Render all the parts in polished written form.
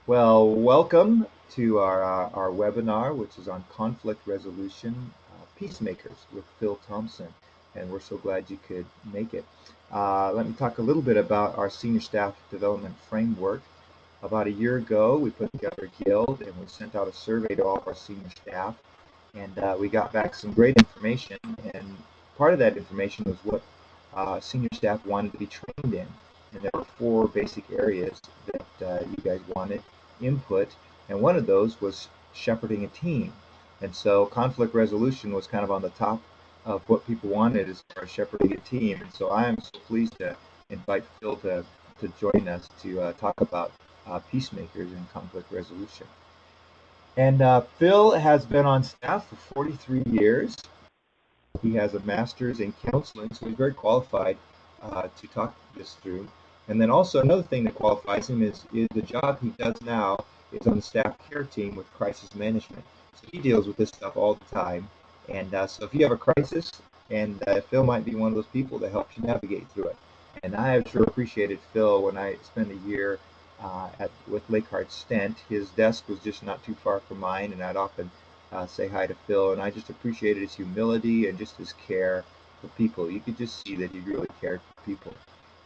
Well, welcome to our webinar, which is on conflict resolution, Peacemakers with Phil Thompson, and we're so glad you could make it. Let me talk a little bit about our senior staff development framework. About a year ago, we put together a guild and we sent out a survey to all of our senior staff, and we got back some great information. And part of that information was what senior staff wanted to be trained in. And there were four basic areas that you guys wanted input, and one of those was shepherding a team. And so conflict resolution was kind of on the top of what people wanted as far as shepherding a team. And so I am so pleased to invite Phil to join us to talk about peacemakers and conflict resolution. And Phil has been on staff for 43 years. He has a master's in counseling, so he's very qualified to talk this through. And then also another thing that qualifies him is the job he does now is on the staff care team with crisis management. So he deals with this stuff all the time. And so if you have a crisis, and Phil might be one of those people that helps you navigate through it. And I have sure appreciated Phil when I spent a year with Lakehart Stent. His desk was just not too far from mine, and I'd often say hi to Phil, and I just appreciated his humility and just his care for people. You could just see that he really cared for people.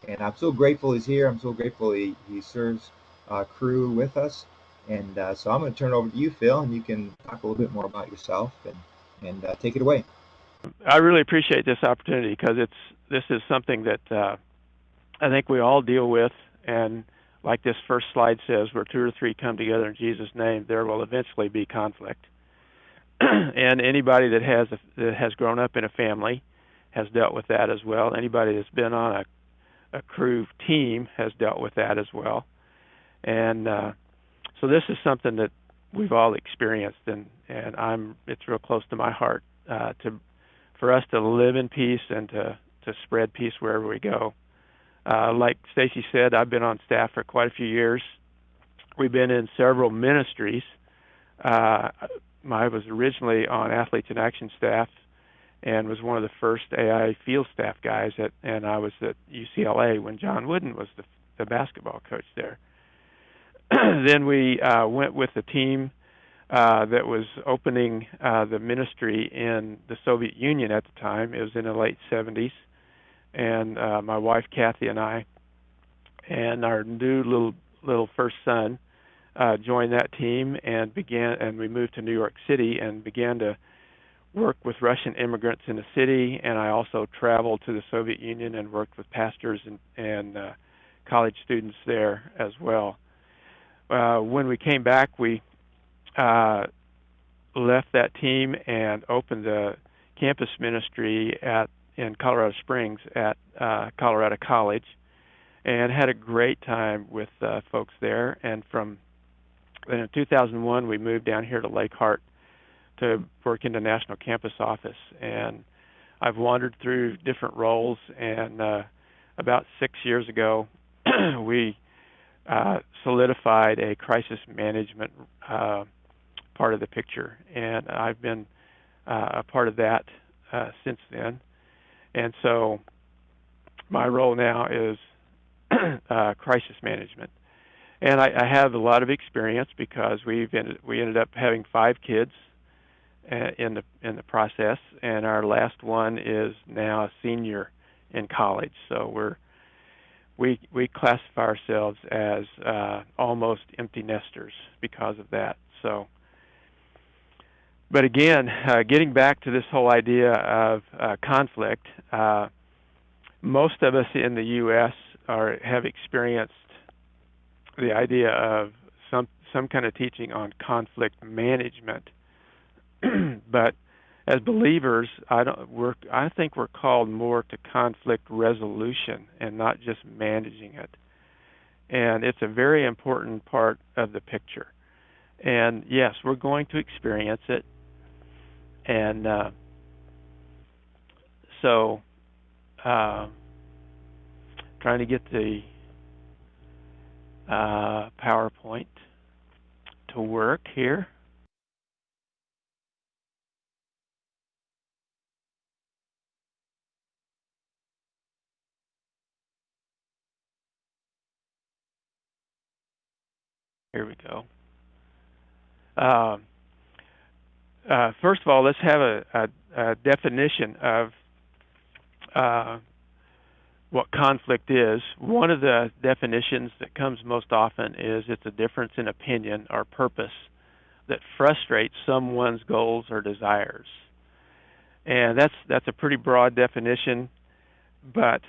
And I'm so grateful he's here. I'm so grateful he serves crew with us. And so I'm going to turn it over to you, Phil, and you can talk a little bit more about yourself and take it away. I really appreciate this opportunity because this is something that I think we all deal with, and like this first slide says, where two or three come together in Jesus' name, there will eventually be conflict. And anybody that has grown up in a family has dealt with that as well. Anybody that's been on a crew team has dealt with that as well. And so this is something that we've all experienced, and it's real close to my heart for us to live in peace and to spread peace wherever we go. Like Stacy said, I've been on staff for quite a few years. We've been in several ministries. I was originally on Athletes in Action staff and was one of the first AI field staff guys, and I was at UCLA when John Wooden was the basketball coach there. Then we went with the team that was opening the ministry in the Soviet Union at the time. It was in the late 70s, and my wife Kathy and I and our new little first son joined that team and we moved to New York City and began to work with Russian immigrants in the city. And I also traveled to the Soviet Union and worked with pastors and college students there as well. When we came back, we left that team and opened the campus ministry in Colorado Springs at Colorado College, and had a great time with folks there. And in 2001, we moved down here to Lakehart to work in the National Campus Office. And I've wandered through different roles, and about 6 years ago, we solidified a crisis management part of the picture, and I've been a part of that since then. And so my role now is crisis management. And I have a lot of experience because we ended up having 5 kids in the process, and our last one is now a senior in college. So we classify ourselves as almost empty nesters because of that. So, but again, getting back to this whole idea of conflict, most of us in the U.S. have experienced the idea of some kind of teaching on conflict management, but as believers, I think we're called more to conflict resolution and not just managing it. And it's a very important part of the picture. And yes, we're going to experience it. And so, trying to get the PowerPoint to work here. Here we go. First of all, let's have a definition of what conflict is. One of the definitions that comes most often is it's a difference in opinion or purpose that frustrates someone's goals or desires. And that's a pretty broad definition, but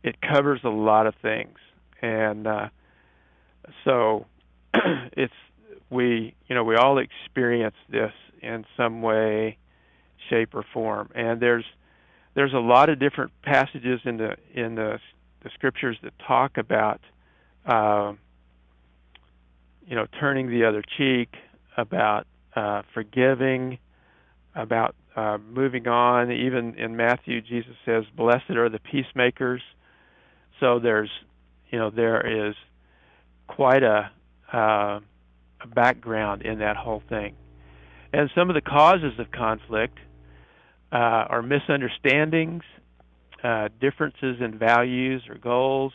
it covers a lot of things. And so it's we all experience this in some way, shape, or form. And there's a lot of different passages in the scriptures that talk about turning the other cheek, about forgiving, about moving on. Even in Matthew, Jesus says, "Blessed are the peacemakers." So there is quite a background in that whole thing. And some of the causes of conflict are misunderstandings, differences in values or goals.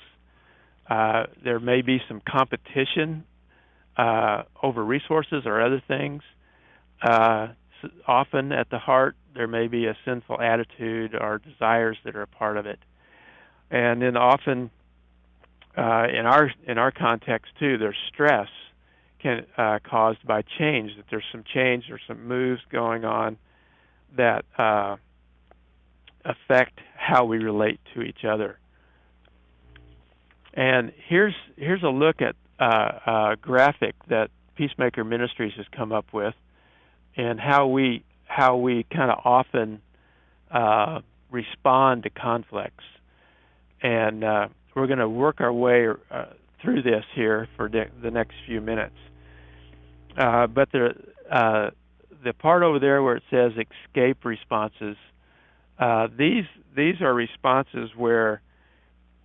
There may be some competition over resources or other things. Often at the heart, there may be a sinful attitude or desires that are a part of it. And then often, in our context too, there's stress caused by change. That there's some change or some moves going on that affect how we relate to each other. And here's a look at a graphic that Peacemaker Ministries has come up with, and how we kind of often respond to conflicts. And we're going to work our way through this here for the next few minutes. But the part over there where it says escape responses, these are responses where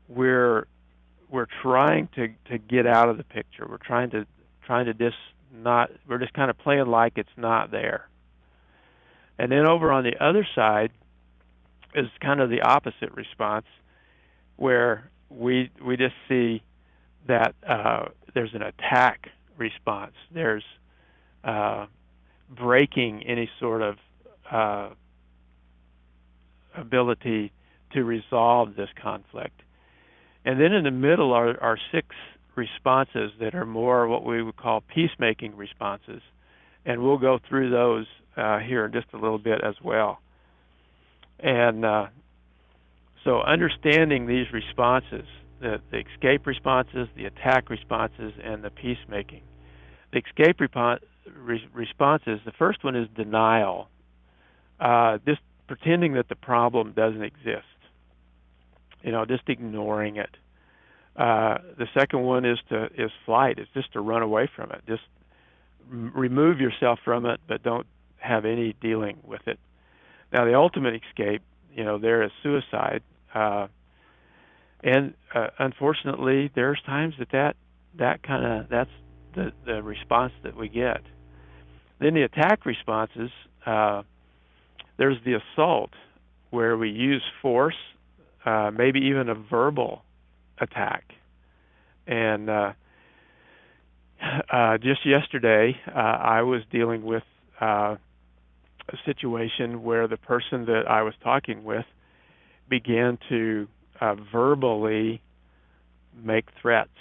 we're trying to get out of the picture. We're trying to we're just kind of playing like it's not there. And then over on the other side is kind of the opposite response, where we just see that there's an attack response. There's breaking any sort of ability to resolve this conflict. And then in the middle are 6 responses that are more what we would call peacemaking responses. And we'll go through those here in just a little bit as well. And so understanding these responses, the escape responses, the attack responses, and the peacemaking. The escape responses, the first one is denial. Just pretending that the problem doesn't exist. Just ignoring it. The second one is flight. It's just to run away from it. Just remove yourself from it, but don't have any dealing with it. Now, the ultimate escape, there is suicide, and unfortunately, there's times that's the response that we get. Then the attack responses, there's the assault, where we use force, maybe even a verbal attack. And just yesterday, I was dealing with a situation where the person that I was talking with began to verbally make threats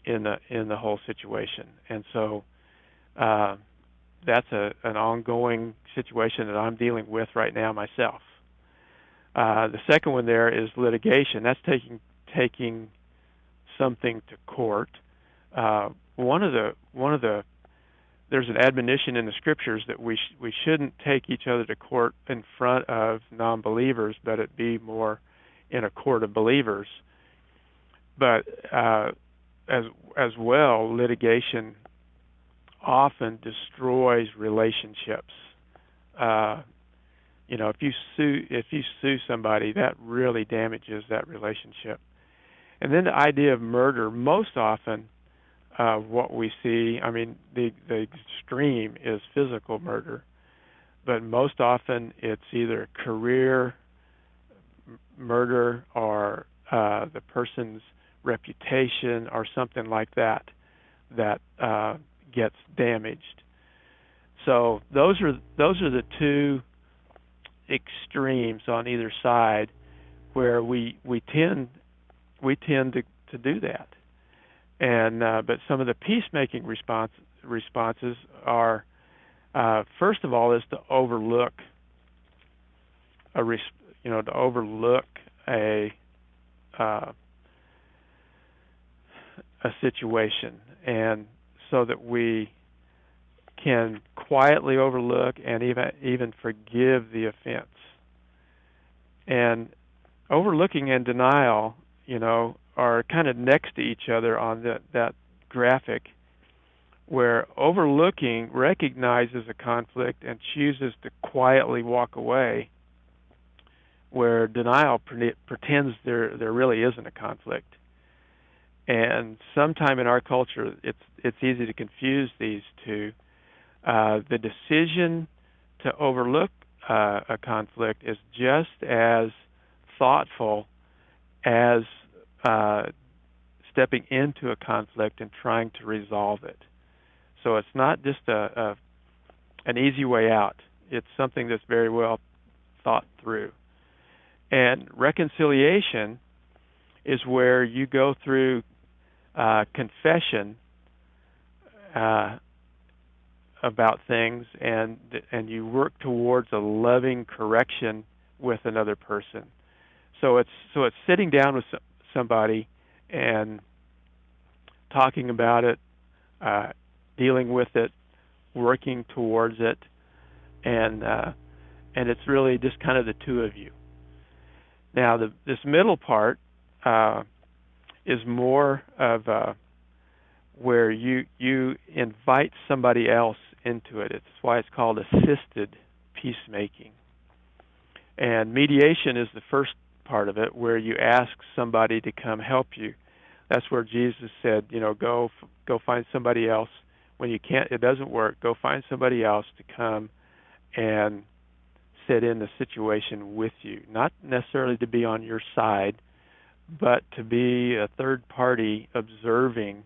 in the whole situation. And so that's an ongoing situation that I'm dealing with right now myself. The second one there is litigation. That's taking something to court. There's an admonition in the scriptures that we shouldn't take each other to court in front of non-believers, but it be more in a court of believers. But as well, litigation often destroys relationships. If you sue somebody, that really damages that relationship. And then the idea of murder, most often what we see, the extreme is physical murder, but most often it's either career murder or the person's reputation or something like that. that gets damaged. So those are the two extremes on either side where we tend to do that. And but some of the peacemaking responses are first of all is to overlook a to overlook a uh, a situation, and so that we can quietly overlook and even forgive the offense. And overlooking and denial, are kind of next to each other on that graphic, where overlooking recognizes a conflict and chooses to quietly walk away, where denial pretends there really isn't a conflict. And sometime in our culture, it's easy to confuse these two. The decision to overlook a conflict is just as thoughtful as stepping into a conflict and trying to resolve it. So it's not just an easy way out. It's something that's very well thought through. And reconciliation is where you go through confession about things, and you work towards a loving correction with another person. So it's sitting down with somebody and talking about it, dealing with it, working towards it, and it's really just kind of the two of you. Now, this middle part is more of where you invite somebody else into it. It's why it's called assisted peacemaking. And mediation is the first part of it, where you ask somebody to come help you. That's where Jesus said, go find somebody else. When it doesn't work, go find somebody else to come and sit in the situation with you. Not necessarily to be on your side, but to be a third party observing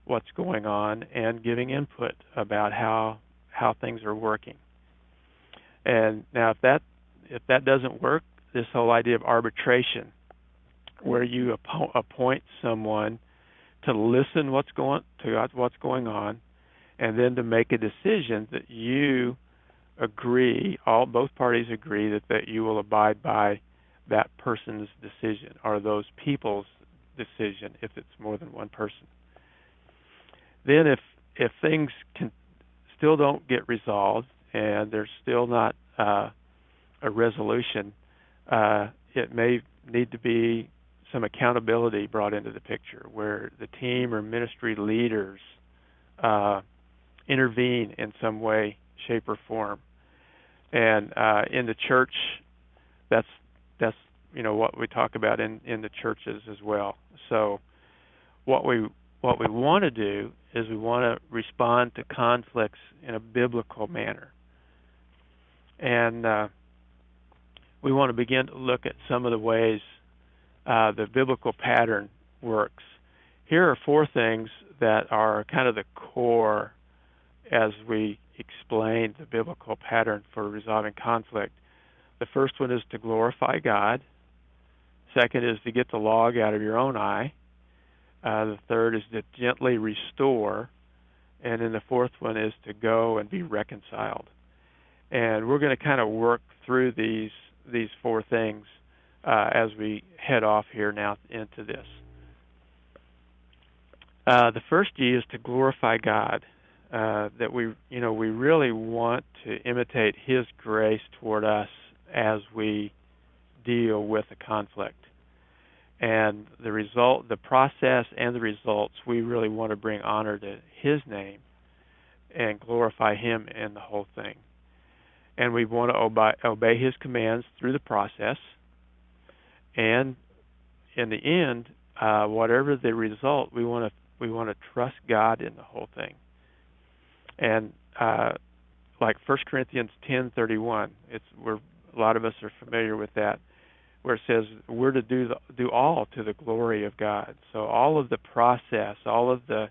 what's going on and giving input about how things are working. And now if that doesn't work, this whole idea of arbitration, where you appoint someone to listen what's going on, and then to make a decision that you agree, both parties agree that you will abide by that person's decision, or those people's decision if it's more than one person. Then if things still don't get resolved and there's still not a resolution, it may need to be some accountability brought into the picture, where the team or ministry leaders intervene in some way, shape, or form. And in the church, that's what we talk about in the churches as well. So what we want to do is we want to respond to conflicts in a biblical manner. And we want to begin to look at some of the ways the biblical pattern works. Here are 4 things that are kind of the core as we explain the biblical pattern for resolving conflict. The first one is to glorify God. Second is to get the log out of your own eye. The third is to gently restore. And then the fourth one is to go and be reconciled. And we're going to kind of work through these 4 things as we head off here now into this. The first G is to glorify God. That we really want to imitate His grace toward us as we deal with a conflict. And the process and the results, we really want to bring honor to His name and glorify Him in the whole thing. And we want to obey His commands through the process. And in the end, whatever the result, we want to trust God in the whole thing. And like 1 Corinthians 10:31, a lot of us are familiar with that, where it says we're to do all to the glory of God. So all of the process, all of the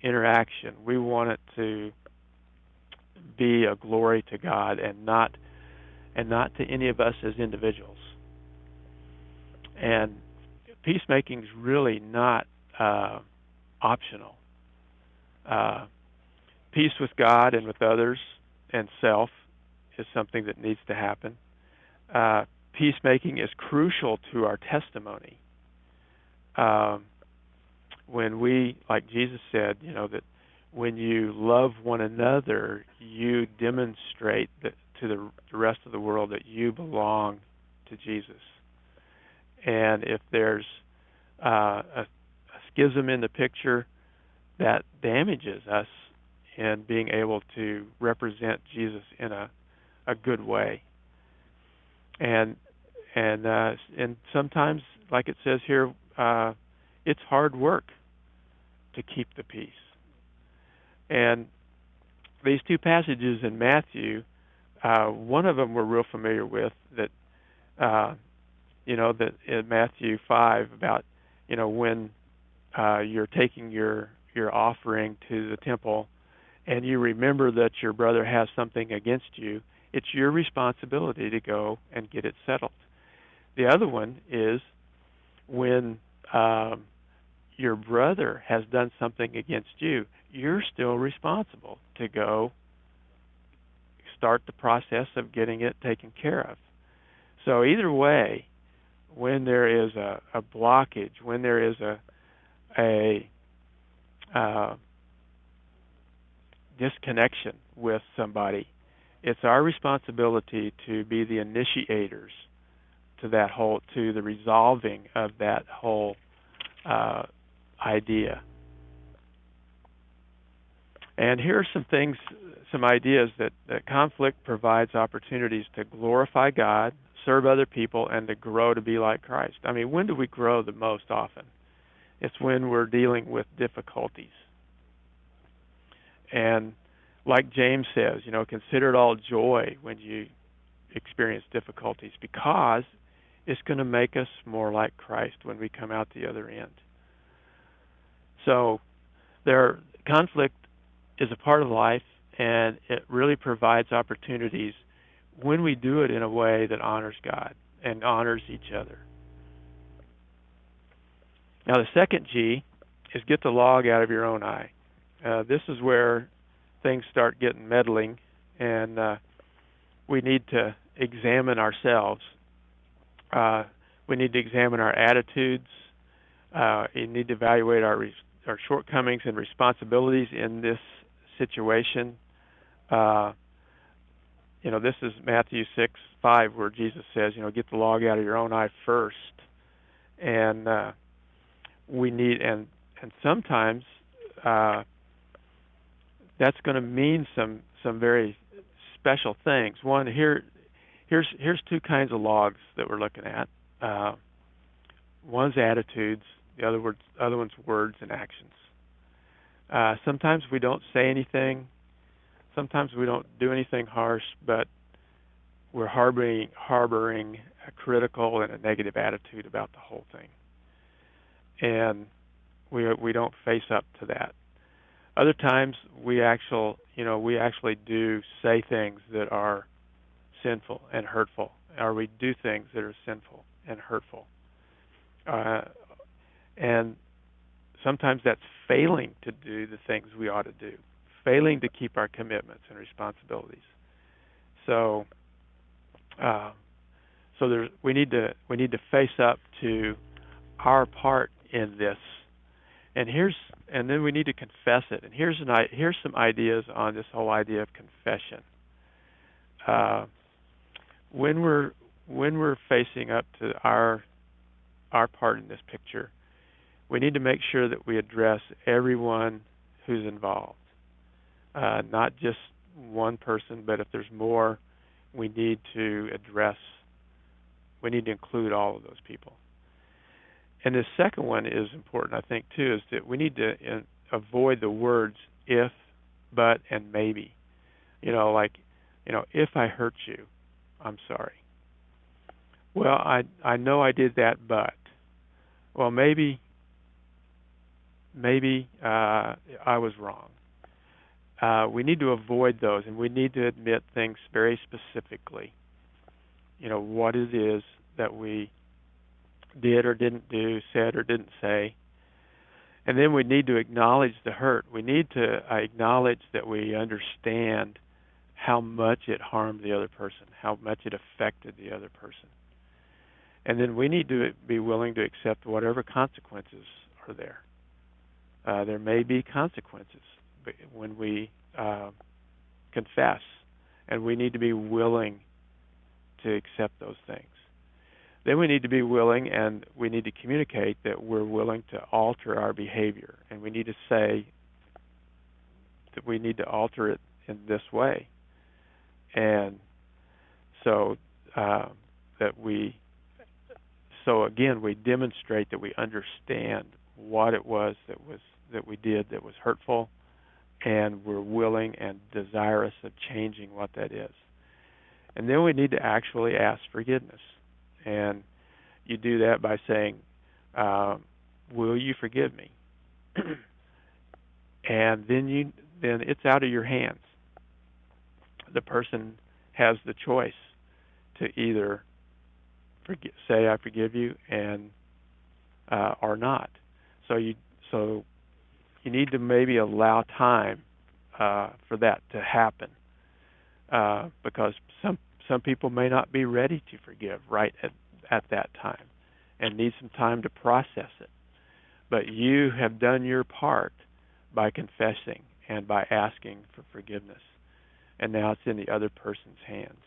interaction. We want it to be a glory to God and not to any of us as individuals. And peacemaking is really not optional. Uh, Peace with God and with others and self is something that needs to happen. Peacemaking is crucial to our testimony. When we, like Jesus said, that when you love one another, you demonstrate that to the rest of the world that you belong to Jesus. And if there's a schism in the picture, that damages us in being able to represent Jesus in a good way. And sometimes, like it says here, it's hard work to keep the peace. And these two passages in Matthew, one of them we're real familiar with, that that in Matthew 5 about when you're taking your offering to the temple, and you remember that your brother has something against you, it's your responsibility to go and get it settled. The other one is when your brother has done something against you, you're still responsible to go start the process of getting it taken care of. So either way, when there is a blockage, when there is a disconnection with somebody, it's our responsibility to be the initiators to the resolving of that whole idea. And here are some ideas that conflict provides opportunities to glorify God, serve other people, and to grow to be like Christ. I mean, when do we grow the most often? It's when we're dealing with difficulties. And like James says, consider it all joy when you experience difficulties, because it's going to make us more like Christ when we come out the other end. So conflict is a part of life, and it really provides opportunities when we do it in a way that honors God and honors each other. Now, the second G is get the log out of your own eye. This is where things start getting meddling, and we need to examine ourselves. We need to examine our attitudes. We need to evaluate our shortcomings and responsibilities in this situation. This is Matthew 6:5, where Jesus says, get the log out of your own eye first. And we need, and sometimes that's going to mean some very special things. One, here's two kinds of logs that we're looking at. One's attitudes, the other one's words and actions. Sometimes we don't say anything. Sometimes we don't do anything harsh, but we're harboring a critical and a negative attitude about the whole thing, and we don't face up to that. Other times we actually do say things that are sinful and hurtful, or we do things that are sinful and hurtful, and sometimes that's failing to do the things we ought to do, failing to keep our commitments and responsibilities. So we need to face up to our part in this, and then we need to confess it. And here's some ideas on this whole idea of confession. When we're facing up to our part in this picture, we need to make sure that we address everyone who's involved, not just one person, but if there's more, we need to include all of those people. And the second one is important, I think, too, is that we need to avoid the words if, but, and maybe. If I hurt you, I'm sorry. Well, I know I did that, but, well, maybe maybe I was wrong. We need to avoid those, and we need to admit things very specifically. What it is that we did or didn't do, said or didn't say. And then we need to acknowledge the hurt. We need to acknowledge that we understand how much it harmed the other person, how much it affected the other person. And then we need to be willing to accept whatever consequences are there. There may be consequences when we confess, and we need to be willing to accept those things. Then we need to be willing, and we need to communicate that we're willing to alter our behavior, and we need to say that we need to alter it in this way. And so again, we demonstrate that we understand what it was that we did that was hurtful, and we're willing and desirous of changing what that is. And then we need to actually ask forgiveness. And you do that by saying, will you forgive me? And then it's out of your hands. The person has the choice to either say I forgive you and or not. So you need to maybe allow time for that to happen, because some people may not be ready to forgive right at that time and need some time to process it. But you have done your part by confessing and by asking for forgiveness. And now it's in the other person's hands.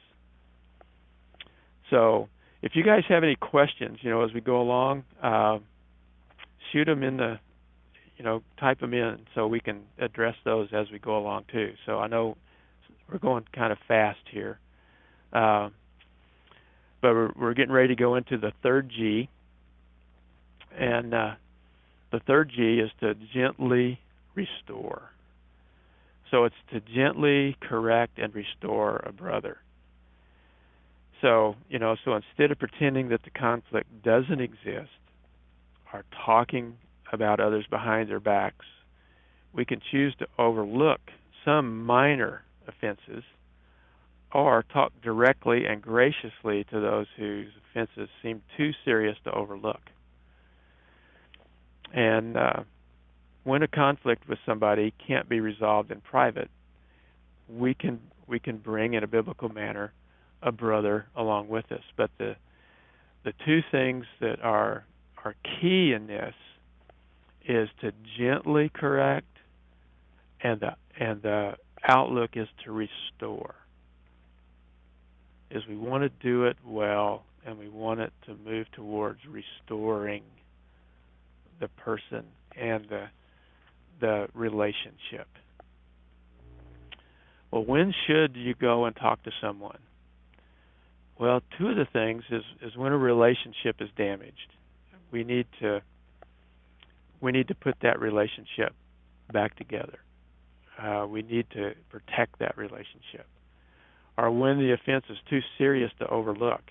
So if you guys have any questions, as we go along, shoot them in the, type them in so we can address those as we go along too. So I know we're going kind of fast here. But we're getting ready to go into the third G. And the third G is to gently restore. So it's to gently correct and restore a brother. So instead of pretending that the conflict doesn't exist or talking about others behind their backs, we can choose to overlook some minor offenses or talk directly and graciously to those whose offenses seem too serious to overlook. And when a conflict with somebody can't be resolved in private, we can bring in a biblical manner a brother along with us. But the two things that are key in this is to gently correct, and the outlook is to restore. Is we want to do it well, and we want it to move towards restoring the person and the relationship. Well, when should you go and talk to someone? Well, two of the things is when a relationship is damaged. We need to put that relationship back together. We need to protect that relationship. Or when the offense is too serious to overlook.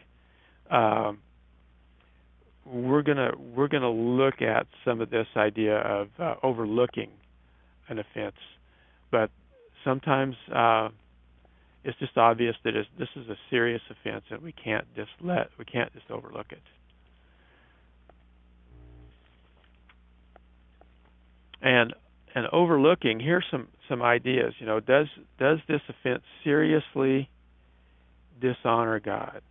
We're gonna look at some of this idea of overlooking an offense, but sometimes it's just obvious that this is a serious offense, and we can't just overlook it. And overlooking, here's some ideas. Does this offense seriously dishonor God?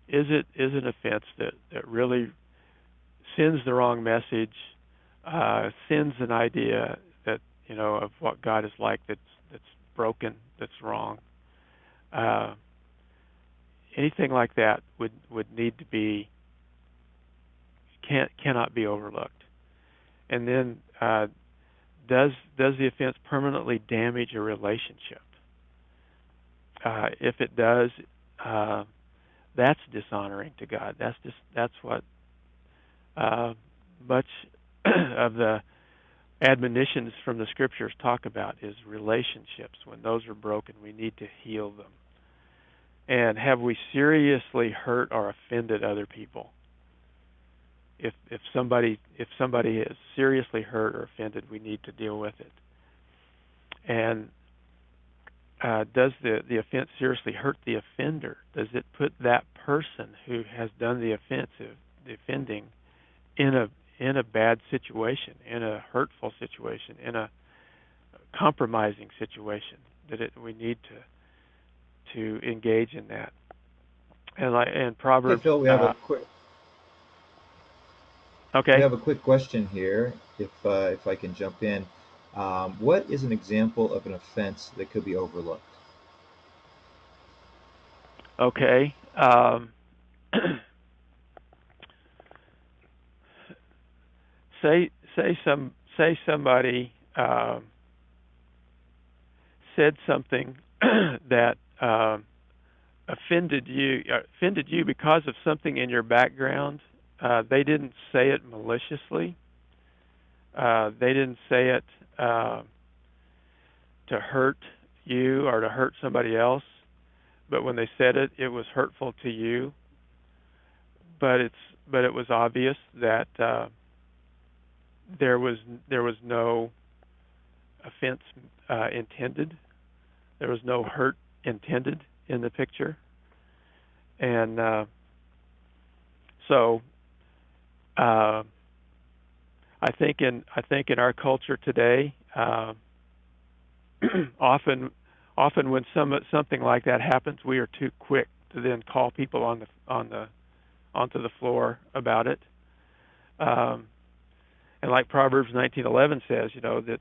Is it an offense that really sends the wrong message, sends an idea that of what God is like that's broken, that's wrong? Anything like that would need to be cannot be overlooked. And then does the offense permanently damage a relationship? If it does, that's dishonoring to God. That's what much of the admonitions from the scriptures talk about is relationships. When those are broken, we need to heal them. And have we seriously hurt or offended other people? if somebody is seriously hurt or offended, we need to deal with it. And does the offense seriously hurt the offender? Does it put that person who has done the offending, in a bad situation, in a hurtful situation, in a compromising situation? We need to engage in that. And Hey, Proverbs. Phil, we Okay. have a quick question here, if I can jump in. What is an example of an offense that could be overlooked? Okay. Say somebody said something that offended you because of something in your background. They didn't say it maliciously. They didn't say it to hurt you or to hurt somebody else. But when they said it, it was hurtful to you. But it was obvious that there was no offense intended. There was no hurt intended in the picture, and so I think in our culture today, often when something like that happens, we are too quick to then call people onto the floor about it. And like Proverbs 19:11 says, that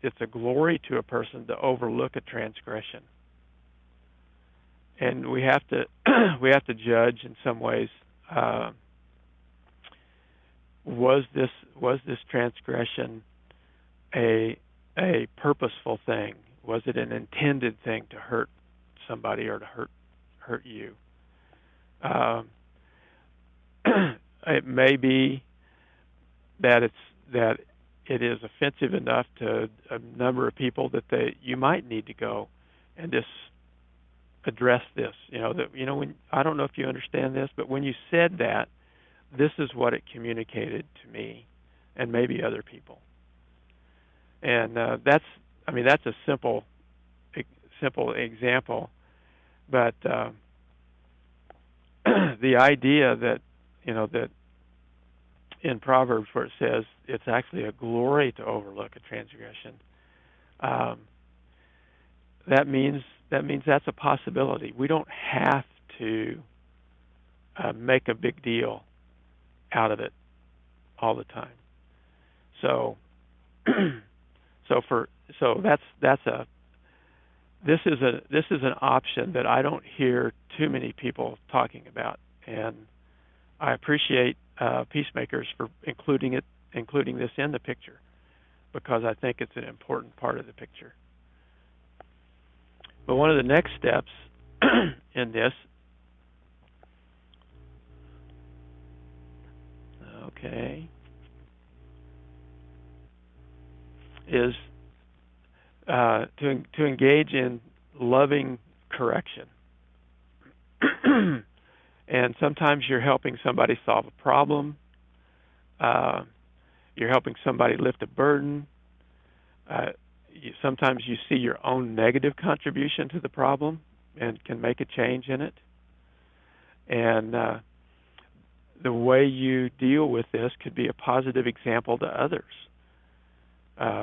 it's a glory to a person to overlook a transgression. And we have to judge in some ways. Was this transgression a purposeful thing? Was it an intended thing to hurt somebody or to hurt you? It may be that it is offensive enough to a number of people that you might need to go and just address this. When I don't know if you understand this, but when you said that, this is what it communicated to me and maybe other people. And that's a simple example, but the idea that that in Proverbs where it says it's actually a glory to overlook a transgression, that means that's a possibility. We don't have to make a big deal out of it all the time. So this is an option that I don't hear too many people talking about, and I appreciate Peacemakers for including this in the picture, because I think it's an important part of the picture. But one of the next steps in this, is to engage in loving correction. And sometimes you're helping somebody solve a problem. You're helping somebody lift a burden. Sometimes you see your own negative contribution to the problem and can make a change in it. And the way you deal with this could be a positive example to others.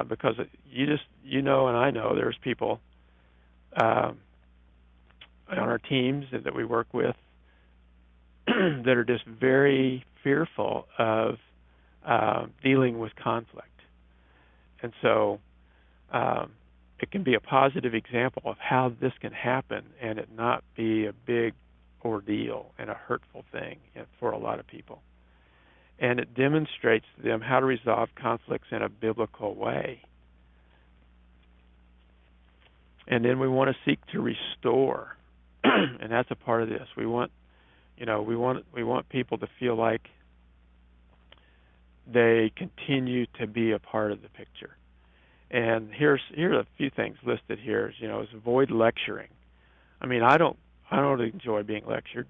Because and I know there's people on our teams that we work with that are just very fearful of dealing with conflict. And so it can be a positive example of how this can happen and it not be a big ordeal and a hurtful thing for a lot of people. And it demonstrates to them how to resolve conflicts in a biblical way. And then we want to seek to restore, and that's a part of this. We want people to feel like they continue to be a part of the picture. And here are a few things listed here. Is avoid lecturing. I don't enjoy being lectured.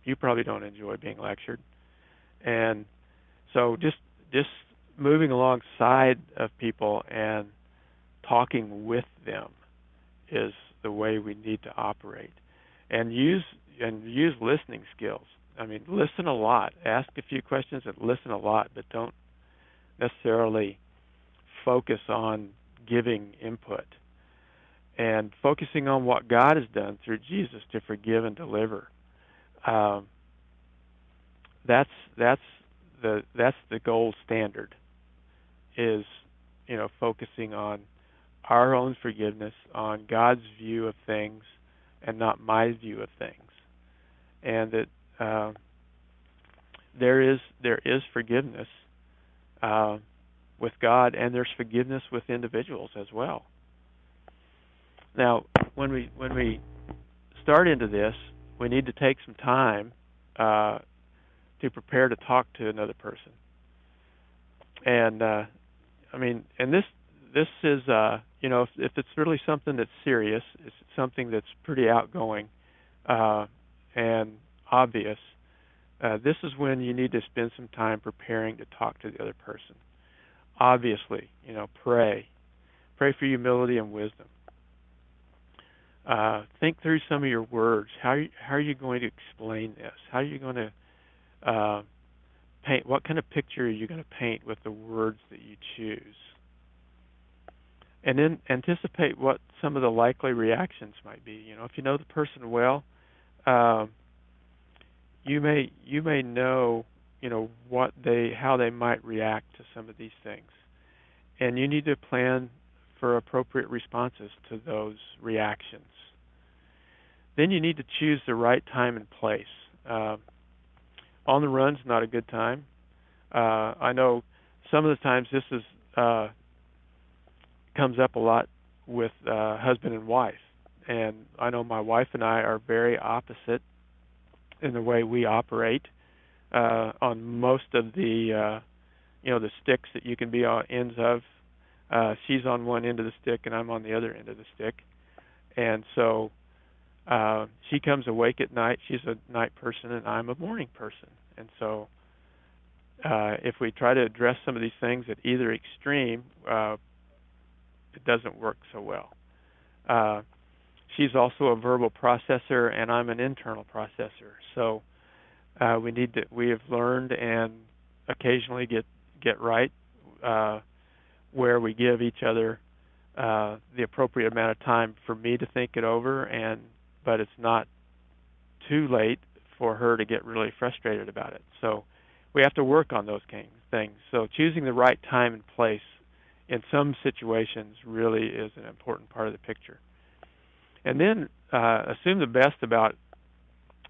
You probably don't enjoy being lectured. And so just moving alongside of people and talking with them is the way we need to operate, and use listening skills. I mean, listen a lot, ask a few questions, and listen a lot, but don't necessarily focus on giving input, and focusing on what God has done through Jesus to forgive and deliver. Um, that's that's the gold standard. Is focusing on our own forgiveness, on God's view of things, and not my view of things, and that there is forgiveness with God, and there's forgiveness with individuals as well. Now, when we start into this, we need to take some time to prepare to talk to another person, and I mean, and this is if it's really something that's serious, it's something that's pretty outgoing and obvious. This is when you need to spend some time preparing to talk to the other person. Obviously, pray for humility and wisdom. Think through some of your words. How are you going to explain this? How are you going to paint? What kind of picture are you going to paint with the words that you choose? And then anticipate what some of the likely reactions might be. If you know the person well, you may know how they might react to some of these things, and you need to plan for appropriate responses to those reactions. Then you need to choose the right time and place. On the run's not a good time. I know some of the times this is comes up a lot with husband and wife, and I know my wife and I are very opposite in the way we operate on most of the the sticks that you can be on ends of. She's on one end of the stick, and I'm on the other end of the stick, and so she comes awake at night. She's a night person, and I'm a morning person, and so if we try to address some of these things at either extreme, it doesn't work so well. She's also a verbal processor, and I'm an internal processor. So we have learned and occasionally get right where we give each other the appropriate amount of time for me to think it over, but it's not too late for her to get really frustrated about it. So we have to work on those things. So choosing the right time and place in some situations really is an important part of the picture. And then assume the best about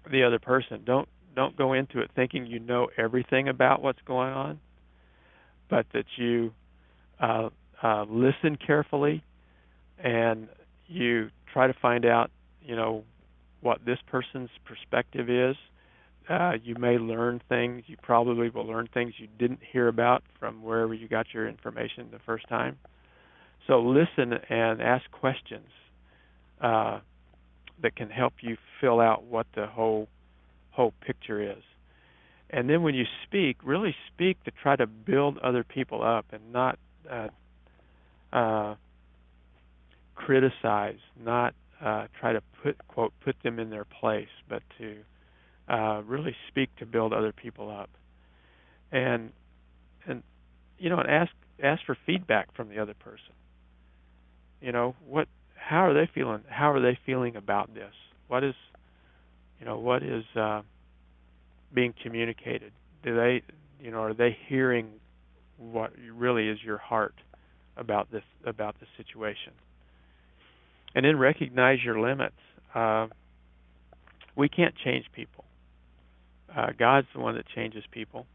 the other person. Don't go into it thinking you know everything about what's going on, but that you listen carefully and you try to find out, what this person's perspective is. You may learn things. You probably will learn things you didn't hear about from wherever you got your information the first time. So listen and ask questions that can help you fill out what the whole picture is. And then when you speak, really speak to try to build other people up and not criticize, not try to put them in their place, but to really speak to build other people up, and ask for feedback from the other person. How are they feeling? How are they feeling about this? What is being communicated? Are they hearing what really is your heart about the situation? And then recognize your limits. We can't change people. God's the one that changes people,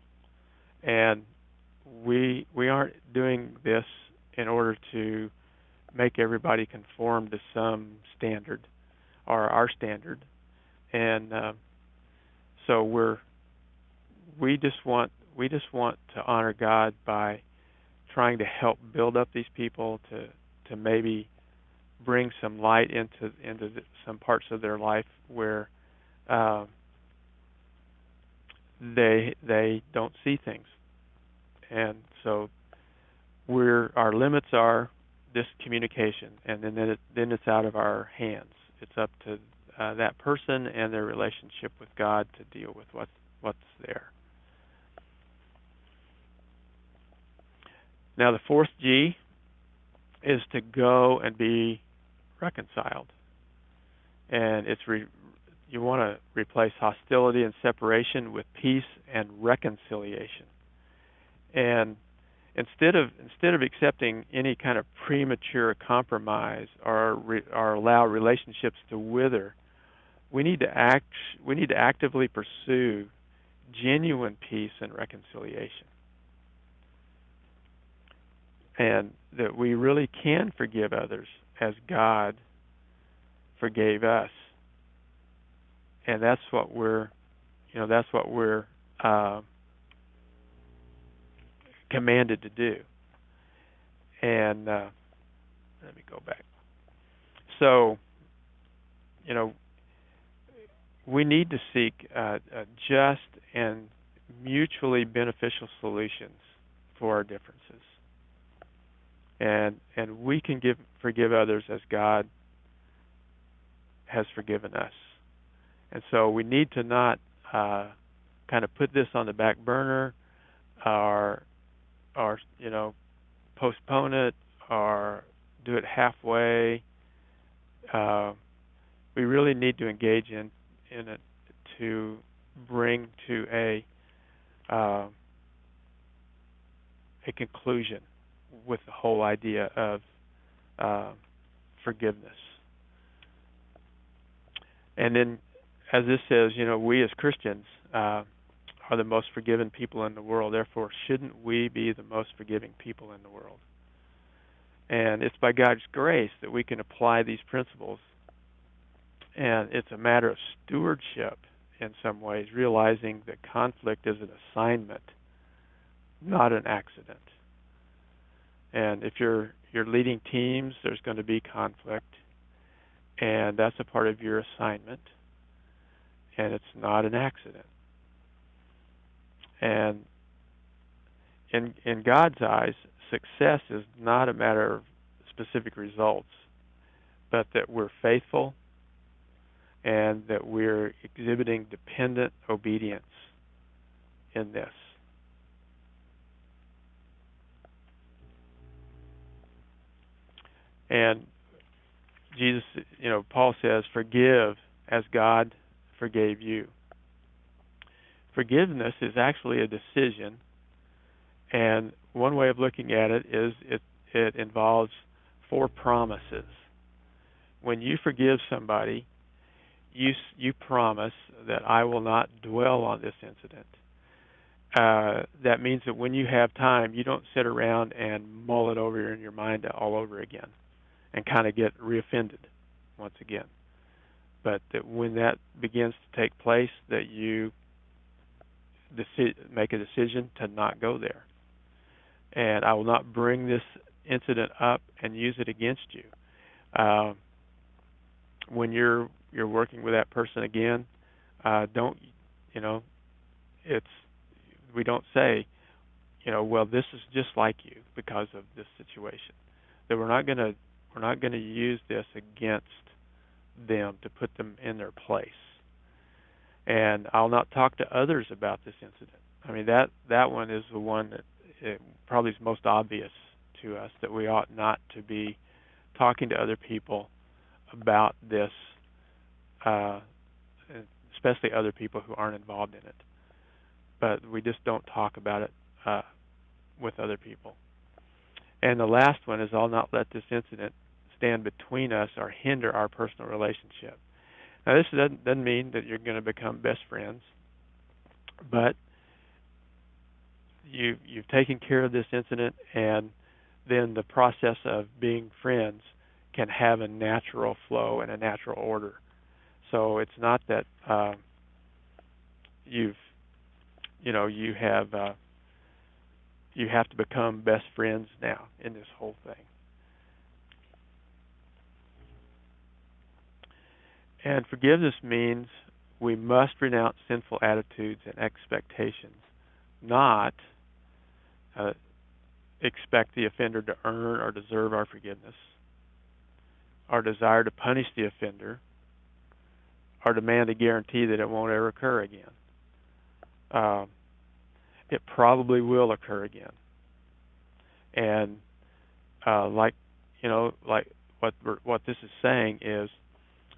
and we aren't doing this in order to make everybody conform to some standard or our standard. And so we just want to honor God by trying to help build up these people to maybe bring some light into some parts of their life where they don't see things, and so our limits are this communication, and then it's out of our hands. It's up to that person and their relationship with God to deal with what's there. Now the fourth G is to go and be reconciled, and you want to replace hostility and separation with peace and reconciliation. And instead of accepting any kind of premature compromise or allow relationships to wither, we need to actively pursue genuine peace and reconciliation, and that we really can forgive others as God forgave us, and that's what we're commanded to do. And let me go back. So, we need to seek just and mutually beneficial solutions for our differences, and we can forgive others as God has forgiven us. And so we need to not kind of put this on the back burner, or postpone it, or do it halfway. We really need to engage in it to bring to a conclusion with the whole idea of forgiveness. And then, as this says, we as Christians are the most forgiven people in the world. Therefore, shouldn't we be the most forgiving people in the world? And it's by God's grace that we can apply these principles. And it's a matter of stewardship in some ways, realizing that conflict is an assignment, not an accident. And if you're leading teams, there's going to be conflict, and that's a part of your assignment, and it's not an accident. And in God's eyes, success is not a matter of specific results, but that we're faithful and that we're exhibiting dependent obedience in this. And Jesus, Paul says, forgive as God forgave you. Forgiveness is actually a decision, and one way of looking at it is it involves 4 promises. When you forgive somebody, you promise that I will not dwell on this incident. That means that when you have time, you don't sit around and mull it over in your mind all over again and kind of get reoffended once again. But that when that begins to take place, that you make a decision to not go there. And I will not bring this incident up and use it against you. When you're working with that person again, we don't say, well, this is just like you because of this situation. That we're not going to use this against them to put them in their place. And I'll not talk to others about this incident. I mean, that one is the one that probably is most obvious to us, that we ought not to be talking to other people about this, especially other people who aren't involved in it. But we just don't talk about it with other people. And the last one is, I'll not let this incident stand between us or hinder our personal relationship. Now, this doesn't mean that you're going to become best friends, but you've taken care of this incident, and then the process of being friends can have a natural flow and a natural order. So it's not that you have to become best friends now in this whole thing. And forgiveness means we must renounce sinful attitudes and expectations, not expect the offender to earn or deserve our forgiveness, our desire to punish the offender, or demand a guarantee that it won't ever occur again. It probably will occur again. And like what this is saying is,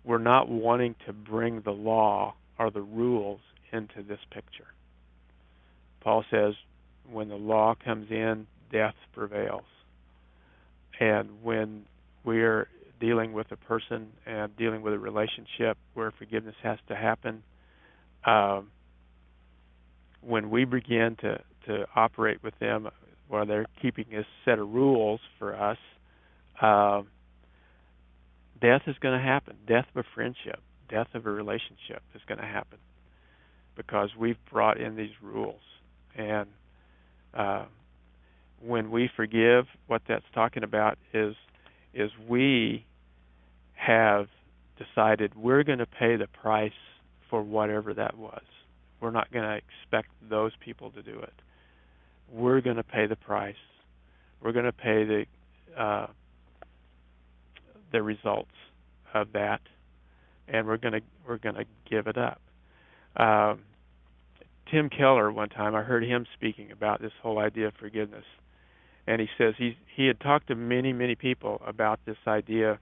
we're not wanting to bring the law or the rules into this picture. Paul says, when the law comes in, death prevails. And when we're dealing with a person and dealing with a relationship where forgiveness has to happen, when we begin to operate with them while they're keeping a set of rules for us, death is going to happen. Death of a friendship, death of a relationship is going to happen because we've brought in these rules. And when we forgive, what that's talking about is we have decided we're going to pay the price for whatever that was. We're not going to expect those people to do it. We're going to pay the price. We're going to pay the results of that, and we're going to give it up. Tim Keller, one time, I heard him speaking about this whole idea of forgiveness, and he says he had talked to many people about this idea,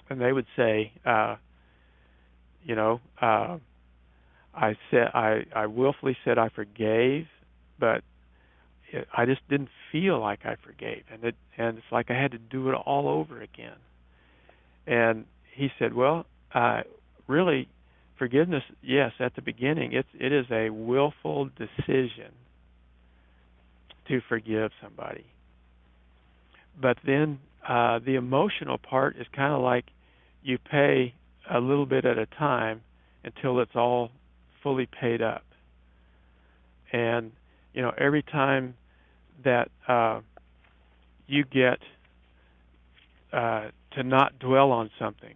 and they would say, I willfully said I forgave, but I just didn't feel like I forgave, and it's like I had to do it all over again. And he said, well, really, forgiveness, yes, at the beginning, it is a willful decision to forgive somebody. But then the emotional part is kind of like you pay a little bit at a time until it's all fully paid up. And, every time that you get to not dwell on something,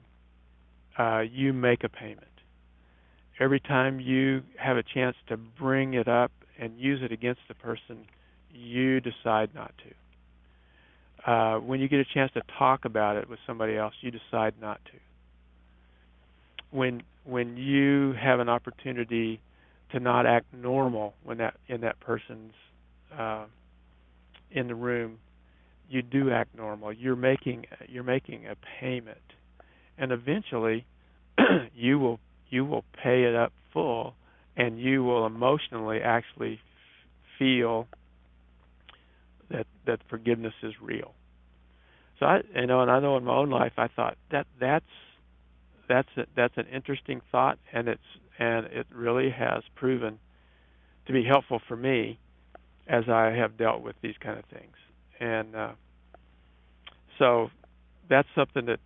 you make a payment. Every time you have a chance to bring it up and use it against the person, you decide not to. When you get a chance to talk about it with somebody else, you decide not to. When you have an opportunity to not act normal when that person's in the room, you do act normal. You're making a payment, and eventually you will pay it up full, and you will emotionally actually feel that forgiveness is real. So and I know in my own life I thought that's an interesting thought, and it really has proven to be helpful for me as I have dealt with these kind of things. And so that's something that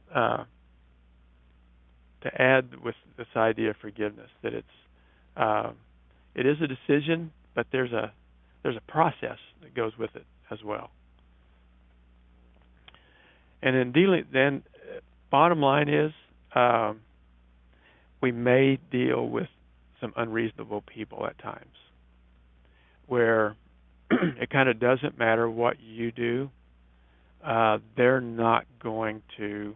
to add with this idea of forgiveness, that it is a decision, but there's a process that goes with it as well. And then bottom line is we may deal with some unreasonable people at times, where it kind of doesn't matter what you do. They're not going to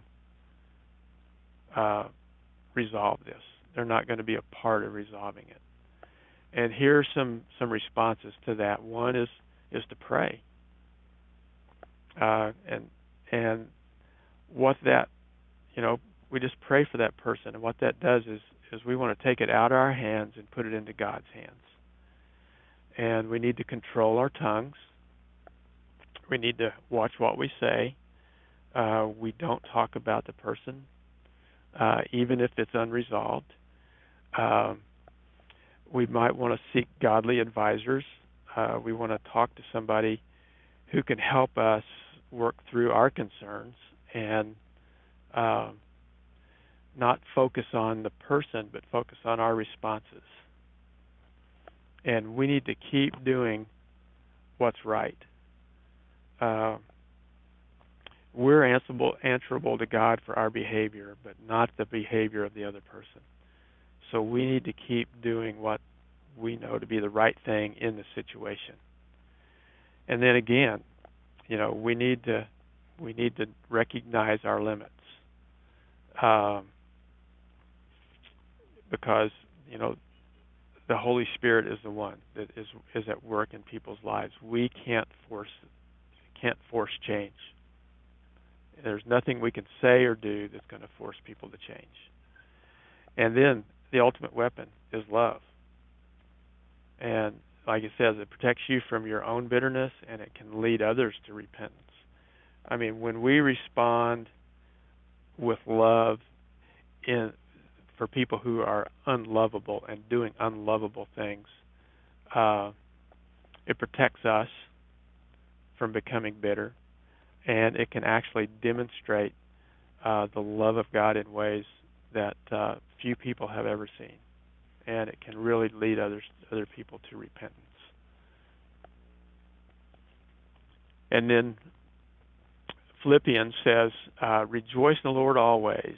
resolve this. They're not going to be a part of resolving it. And here are some responses to that. One is to pray. And what that, we just pray for that person. And what that does is we want to take it out of our hands and put it into God's hands. And we need to control our tongues. We need to watch what we say. We don't talk about the person, even if it's unresolved. We might want to seek godly advisors. We want to talk to somebody who can help us work through our concerns and not focus on the person, but focus on our responses. And we need to keep doing what's right. We're answerable to God for our behavior, but not the behavior of the other person. So we need to keep doing what we know to be the right thing in the situation. And then again, we need to recognize our limits, um, because you know the Holy Spirit is the one that is at work in people's lives. We can't force change. There's nothing we can say or do that's going to force people to change. And then the ultimate weapon is love. And like it says, it protects you from your own bitterness and it can lead others to repentance. I mean, when we respond with love in for people who are unlovable and doing unlovable things, uh, it protects us from becoming bitter, and it can actually demonstrate the love of God in ways that few people have ever seen, and it can really lead other people to repentance. And then Philippians says, "Rejoice in the Lord always.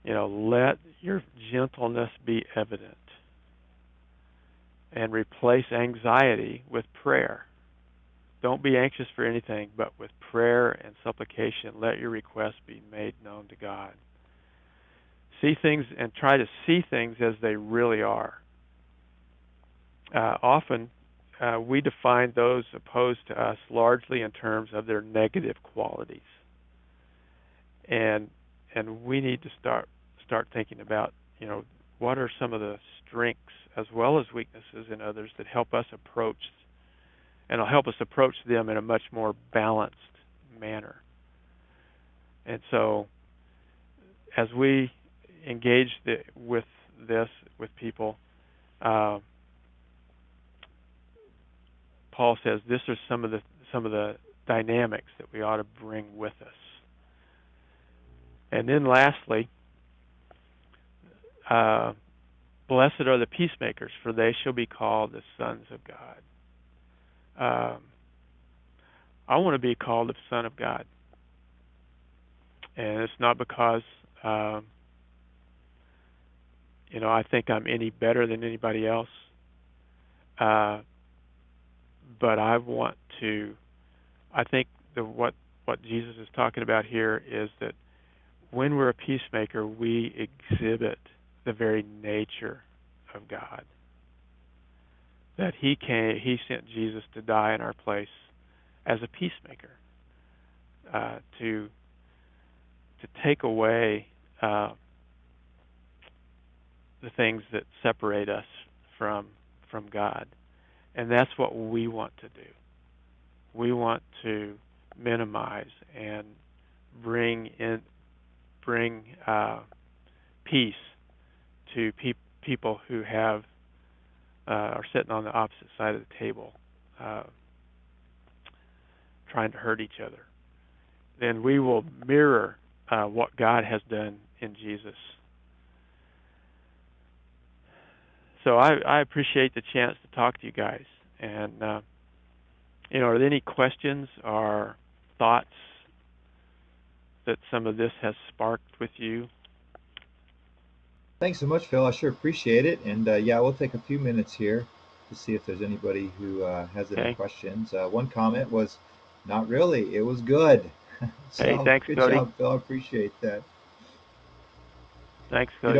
Let your gentleness be evident, and replace anxiety with prayer. Don't be anxious for anything, but with prayer and supplication, let your requests be made known to God." See things and try to see things as they really are. Often, we define those opposed to us largely in terms of their negative qualities, and we need to start thinking about what are some of the strengths as well as weaknesses in others that help us approach and will help us approach them in a much more balanced manner. And so, as we engage with people, uh, Paul says this are some of the dynamics that we ought to bring with us. And then, lastly, blessed are the peacemakers, for they shall be called the sons of God. I want to be called the son of God, and it's not because I think I'm any better than anybody else, but I want to. I think what Jesus is talking about here is that when we're a peacemaker, we exhibit the very nature of God. That He sent Jesus to die in our place as a peacemaker, to take away the things that separate us from God, and that's what we want to do. We want to minimize and bring peace to people who are sitting on the opposite side of the table, trying to hurt each other. Then we will mirror what God has done in Jesus. So I appreciate the chance to talk to you guys. And are there any questions or thoughts that some of this has sparked with you? Thanks so much, Phil. I sure appreciate it. And yeah, we'll take a few minutes here to see if there's anybody who has any Okay. questions. One comment was, "Not really. It was good." Hey, So thanks, good Cody. job, Phil. I appreciate that. Thanks, Cody.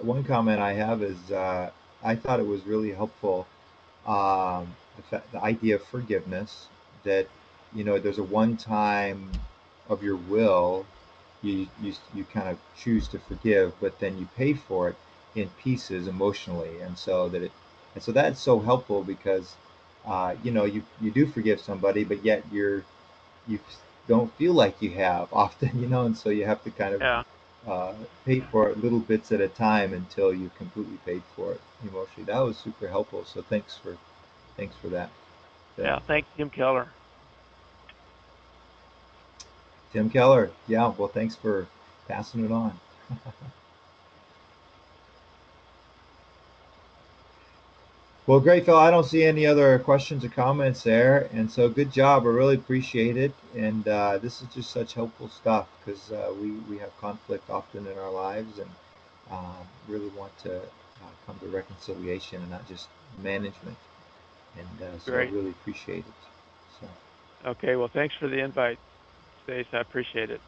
One comment I have is I thought it was really helpful, the idea of forgiveness, that there's a one time of your will, you kind of choose to forgive, but then you pay for it in pieces emotionally, and so that's so helpful because you do forgive somebody, but yet you don't feel like you have often, and so you have to kind of Yeah. uh, pay for it little bits at a time until you completely paid for it emotionally. That was super helpful. So thanks for that, Phil. Yeah. Thanks, Jim Keller. Tim Keller. Yeah. Well, thanks for passing it on. Well, great, Phil. I don't see any other questions or comments there, and so good job. I really appreciate it. And this is just such helpful stuff because we have conflict often in our lives, and really want to come to reconciliation and not just management. And so I Great. really appreciate it. So. Okay. Well, thanks for the invite, Stace. I appreciate it.